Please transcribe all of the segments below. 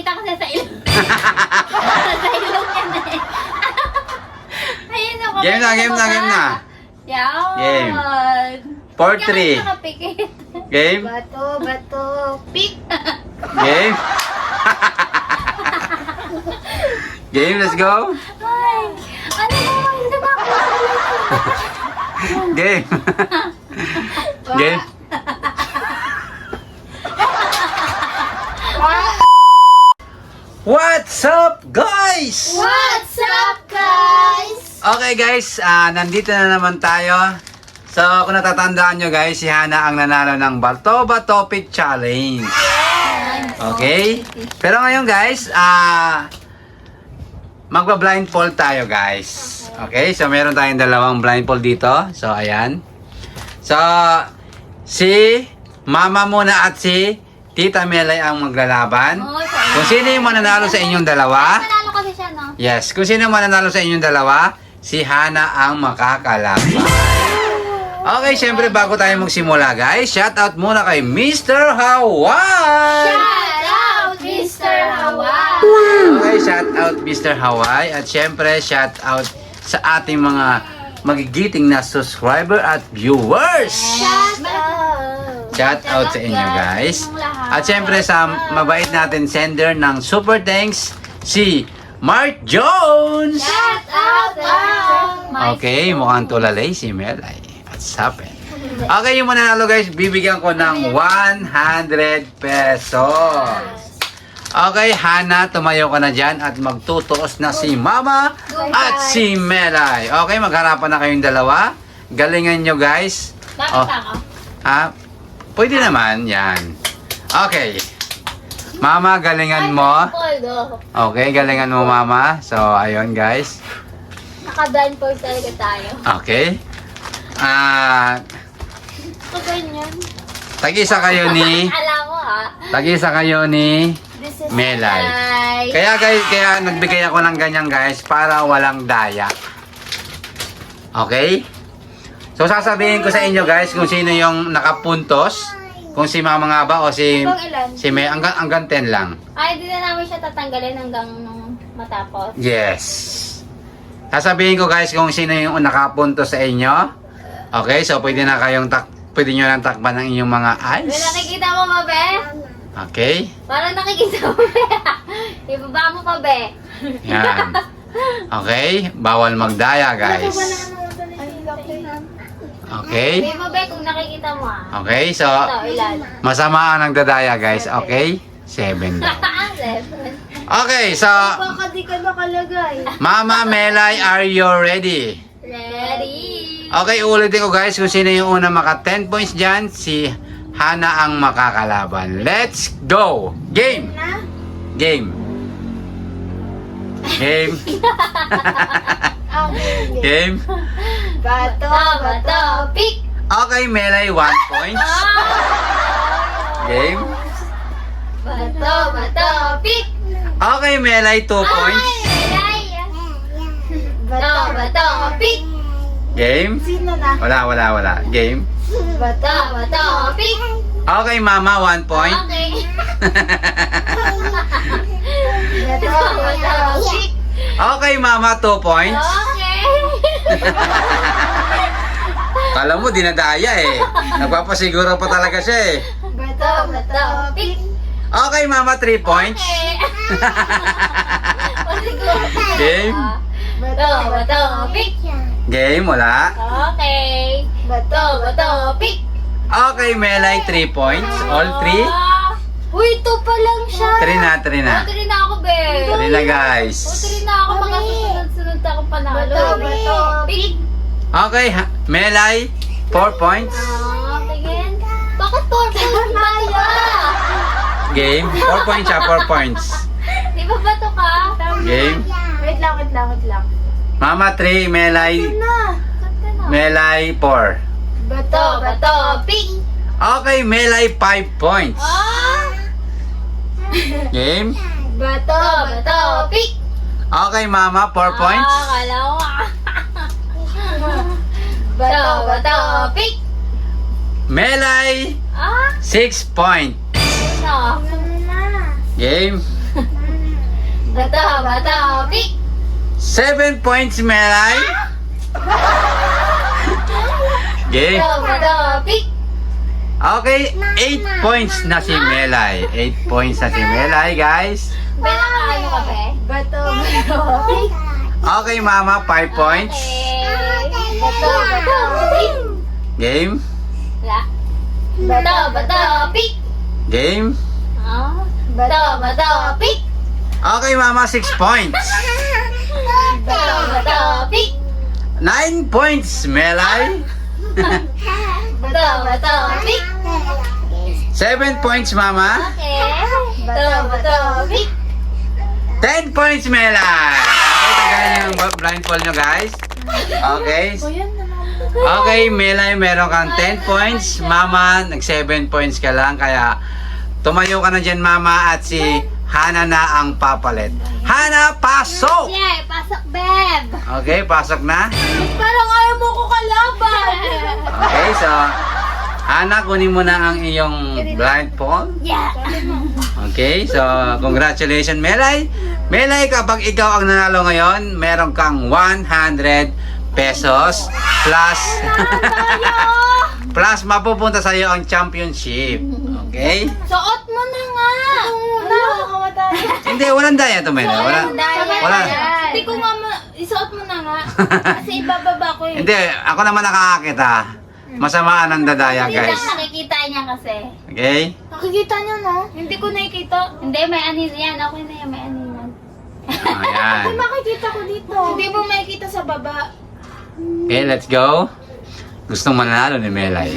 nakikita ko siya sa ilong. Sa ilong yan eh. Ayun ako. Game na, game na, game na. Yan. Game. 4-3. Nakapikit. Game? Bato, pick. Game? Game, let's go. Ay, ano ba? Hindi ba ako? Game. Game. What's up, guys? What's up, guys? Okay, guys, nandito na naman tayo. So, kung natatandaan nyo, guys, si Hana ang nanalo ng Bato-Bato Pick Challenge. Okay? Pero ngayon, guys, magpa-blindfold tayo, guys. Okay? So, meron tayong dalawang blindfold dito. So, ayan. So, si Mama muna at si Tita Melay ang maglalaban. Kung sino yung mananalo sa inyong dalawa, Manalo kasi siya, no? yes, kung sino mananalo sa inyong dalawa, si Hana ang makakalaban. Okay, syempre bago tayo magsimula, guys, shoutout muna kay Mr. Hawaii! Shout out, Mr. Hawaii. Okay, shoutout Mr. Hawaii. At syempre, shoutout sa ating mga magigiting na subscriber at viewers. Shout out. Shout out sa inyo, guys. At syempre sa mabait natin sender ng super thanks, si Mark Jones. Shout out. Okay, mukhang tulalay si Melay. What's happened? Okay, yung mananalo, guys, bibigyan ko ng 100 pesos. Okay, Hana, tumayo ka na dyan at magtutuos na si Mama at si Melay. Okay, magharapan na kayong dalawa. Galingan nyo, guys. Bakit ako? Ha? Pwede naman, yan. Okay. Mama, galingan mo. Okay, galingan mo, Mama. So, ayun, guys. Naka-blindfold talaga tayo. Okay. Ito ganyan. Tag-isa kayo ni... Alam mo Tag-isa kayo ni This is Melay. Melay. Kaya, guys, kaya nagbigay ako ng ganyan, guys, para walang daya. Okay? So, sasabihin ko sa inyo, guys, kung sino yung nakapuntos. Kung si Mama nga ba o si... Ilan? Si May, hanggang 10 lang. Ay, di na namin siya tatanggalin hanggang nung matapos. Yes. Sasabihin ko, guys, kung sino yung nakapunto sa inyo. Okay, so pwede na kayong pwede nyo lang takpan ng inyong mga May eyes. nakikita mo ba, be? Okay. Parang nakikita mo, be. Ibaba mo pa, be. Yan. Okay, bawal magdaya, guys. Okay. Di ba, be, kung nakikita mo, Okay, so Ito, ilan? masama ang nagdadaya, guys. Okay? 7 daw. Okay, so Baka di ka nakalagay. Mama, Melay, are you ready? Ready? Okay, ulitin ko, guys, kung sino yung una maka 10 points dyan, si Hana ang makakalaban. Let's go! Game! Game! Game! Game! Bato, bato, pick! Okay, Melay, 1 point. Game. Bato, bato, pick! Okay, Melay, 2 points. Bato, bato, pick! Game. Sino na? Wala. Game. Bato, bato, pick! Okay, Mama, 1 point. Okay. Bato, bato, pick! Okay, Mama, 2 points. Okay. Kala mo, dinadaya eh. Nagpapasiguro pa talaga siya eh. Bato, bato, pick! Okay, Mama, 3 points. Okay. Game. Bato, bato, pick! Game, wala. Okay. Bato, bato, pick! Okay, Melay, 3 points. All 3. Uy, ito pa lang siya. 3 na. 3 na ako, be. 3 na, guys. 3 na ako, mga susunod-sunod ako panalo. Bato, bato, pick! Okay, Melay, 4 points. Tingin. Bakit 4 points ba ito? Game, 4 points siya, 4 points. Di ba bato ka? Game. Wait lang. Mama, 3, Melay, Melay, 4. Bato, bato, pick! Okay, Melay, 5 points. Game. Bato, bato, pick! Okay, Mama, 4 points. Kala ko. Bato, bato, pick! Melay, 6 points. Ano? Game. Bato, bato, pick! 7 points, Melay. Game. Bato, bato, pick! Okay, 8 points na si Melay. 8 points na si Melay, guys. Bella, ano ka ba? Bato, bato, pick. Okay, Mama, 5 points. Okay. Bato, bato, pick! Game. Wala. Bato, bato, pick! Game. Ah. Bato, bato, pick! Okay, Mama, 6 points. Bato, bato, pick! 9 points, Melay. Bato, bato, pick! 7 points, Mama. Okay. Bato, bato, pick! 10 points, Melay. Okay, tanggalin yung blindfold nyo, guys. Okay. Okay, Melay, meron kang 10 points. Mama, nag-7 points ka lang. Kaya, tumayo ka na dyan, Mama. At si Hana na ang papalit. Hana, pasok! Yeah, pasok, Beb! Okay, pasok na. Parang ayaw mo ko kalaban! Okay, so, Hana, kunin mo na ang iyong blindfold. Yeah! Okay, so, congratulations, Melay. Melay, kapag ikaw ang nanalo ngayon, meron kang 100 pesos plus plus mapupunta sa iyo ang championship. Okay? Suot mo na nga! Hindi, walang daya to, Melay. Wala. Hindi ko nga isuot mo na nga. Kasi ibababa ko eh. Hindi, ako naman nakakakita. Masamaan ang dadaya, Hindi guys. lang nakikita niya kasi. Okay? Nakikita niya no? Hindi ko nakikita. Hindi, may anin yan. Ako na yan, may anin yan. Ayan. Makikita ko dito. Hindi mo makikita sa baba. Okay, let's go. Gustong manalo ni Melay.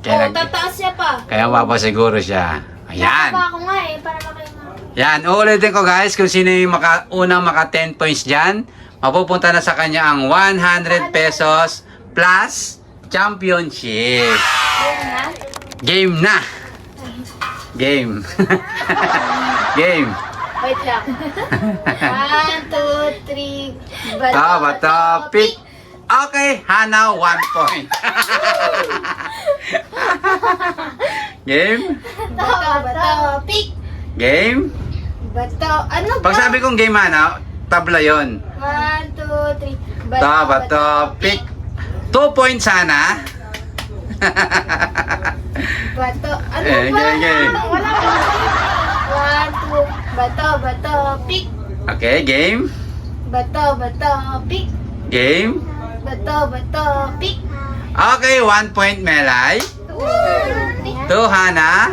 Kaya, Tataas siya pa. kaya mapasiguro siya. Ayan. Tataas ako nga eh, para makailangan. Yan, uulitin ko guys, kung sino yung unang maka 10 points dyan, mapupunta na sa kanya ang 100 pesos plus championship. Game na. Game. Game. Wait lang. 1, 2, 3. Bato, pick. Okay, Hana, 1 point. Game. Bato, bato, pick. Game. Bato, ano ba? Pag sabi kong game, Hana, tabla yon. 1, 2, 3. Bato, pick. 2 points sana. Bato, ano Eh, ba? game. Wala pa. 1, 2, bato, bato, pick. Okay, game. Bato, bato, pick. Game. Bato, bato, pick. Okay, 1 point, Melay. 2, Hana.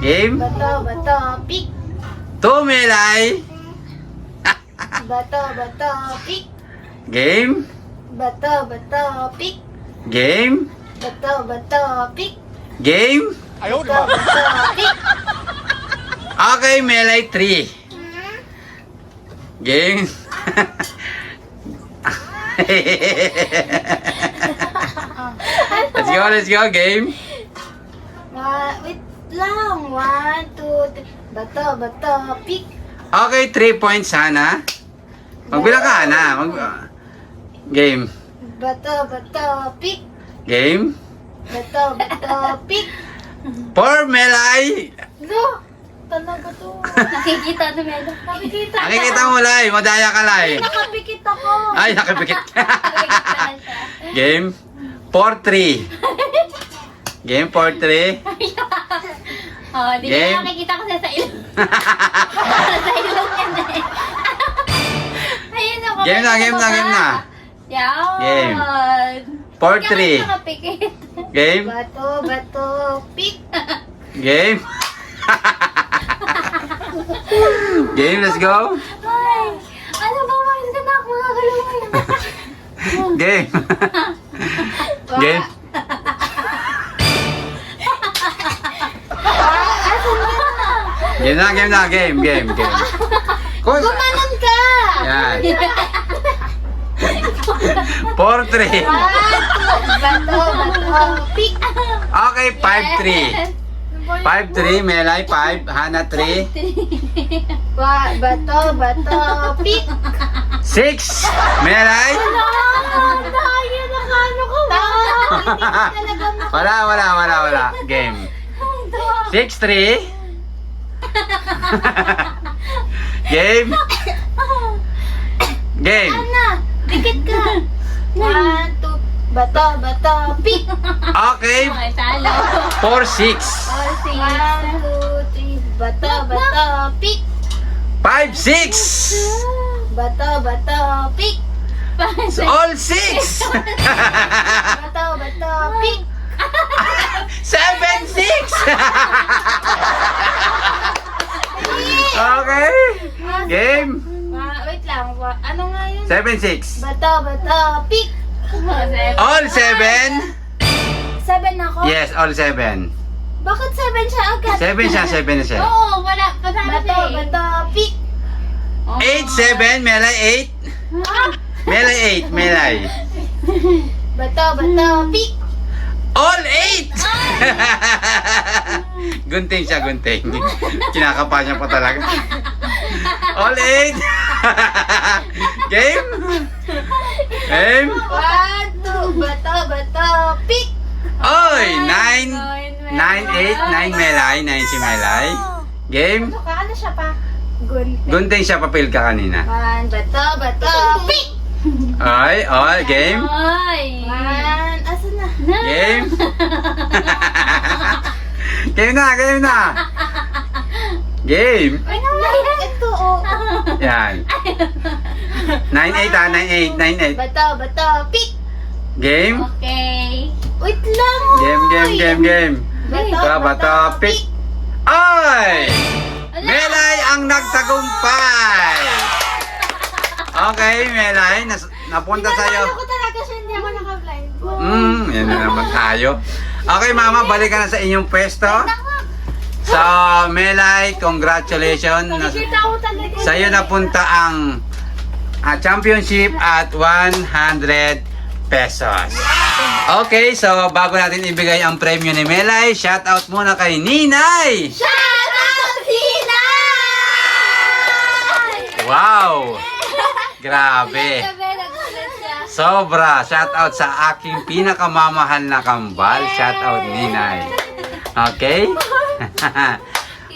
Game. Bato, bato, pick. 2, Melay. Bato, bato, pick. Game. Bato, bato, pick. Game. Bato, bato, pick. Game. Bato, bato, pick. Okay, Melay, 3. Game. Let's go, game. Wait lang. 1, 2, 3. Bato, bato, pick. Okay, 3 points, Hana. Magbilang ka, Hana. Game. Bato, bato, pick. Game. Bato, bato, pick. 4, Melay. No! Talaga to. Nakikita na meron. Nakikita na. Nakikita mo, Lay. Madaya ka, Lay. Nakapikit ako. Ay, nakapikit ka. Nakikita na siya. Game. 4-3. Game 4-3. Oh, di Game. na nakikita ko siya sa ilong. Sa ilong yan eh. Ayun ako. Game na, game na, game na. Yan. Game. 4-3. Kaya nakapikit. Game. Bato, bato, pick. Game. Game, let's go. Ay, ano ba? Mahal ka na ako. Nagalaw mo yun. Game. Game. Game na, game na, game, game, game. Kung, Gumanon ka! yan. 4-3. Bato, bato, pick. Okay, 5-3. 5-3, Melay 5, Hana 3. Bato, bato, pick. 6, Melay. Dahil nakano ko ba? Wala. Game. 6-3. Game? Game. Ana, dikit ka. 1, 2, bato, bato, pick! Okay. Okay, talo. 4-6. All six. 1, 2, 3, bato, bato, pick! 5-6. Bato, bato, pick! All 6. Bato, bato, pick! 7-6. Okay. Game. Wait lang, ano nga yun? 7-6. Bato, bato, pick! All 7. 7 ako? Yes, all 7. Bakit 7 siya agad? 7 siya, 7 na siya. Oo, wala. Patalo Bato, siya eh. bato, pick! 8-7, Melay 8. Melay 8, Melay. Bato, bato, pick! All 8! Gunting siya, gunting. Kinakapa niya pa talaga. All 8! Game? Game? 1, 2, bato, bato, pick! Oy! 9, 8, 9 Melay, 9 si Melay. Game? Ano siya pa? Gunting. Gunting siya, papel ka kanina. 1, bato, bato, pick! Oy, all game? Ay. 1, asan na? Game? Game na, game na. Game. Wait lang, ito oh. Yan. 9-8 ah, 9-8, 9-8. Bato, bato, pick! Game? Okay. Wait lang, Game. Bato, Bato, pick. Ay! Melay ang nagtagumpay! Okay, Melay, napunta sa'yo. Ako talaga siya, hindi ako naka-blind. Yan na naman tayo. Okay, Mama, balik ka na sa inyong pwesto. So, Melay, congratulations. Nakikita ko talaga. Sa'yo napunta ang championship at 100 pesos. Okay, so bago natin ibigay ang premyo ni Melay, shout out muna kay Ninay! Shout out, Tina! Wow! Grabe! Sobra! Shout out sa aking pinakamamahal na kambal. Shout out Ninay. Okay?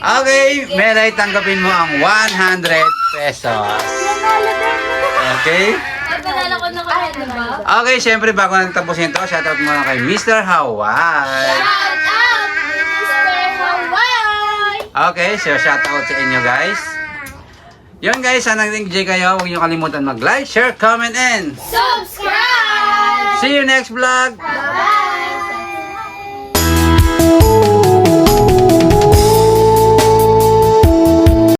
Okay, Melay, tanggapin mo ang 100 pesos. Okay? Pagkalala ko na kaya, diba? Okay, syempre bago natin tapusin ito, shout out muna kay Mr. Hawaii. Shout out, Mr. Hawaii! Okay, so shout out sa inyo guys. Yun guys, sana nag-enjoy kayo. Huwag niyo kalimutan mag-like, share, comment, and Subscribe! see you next vlog. Bye!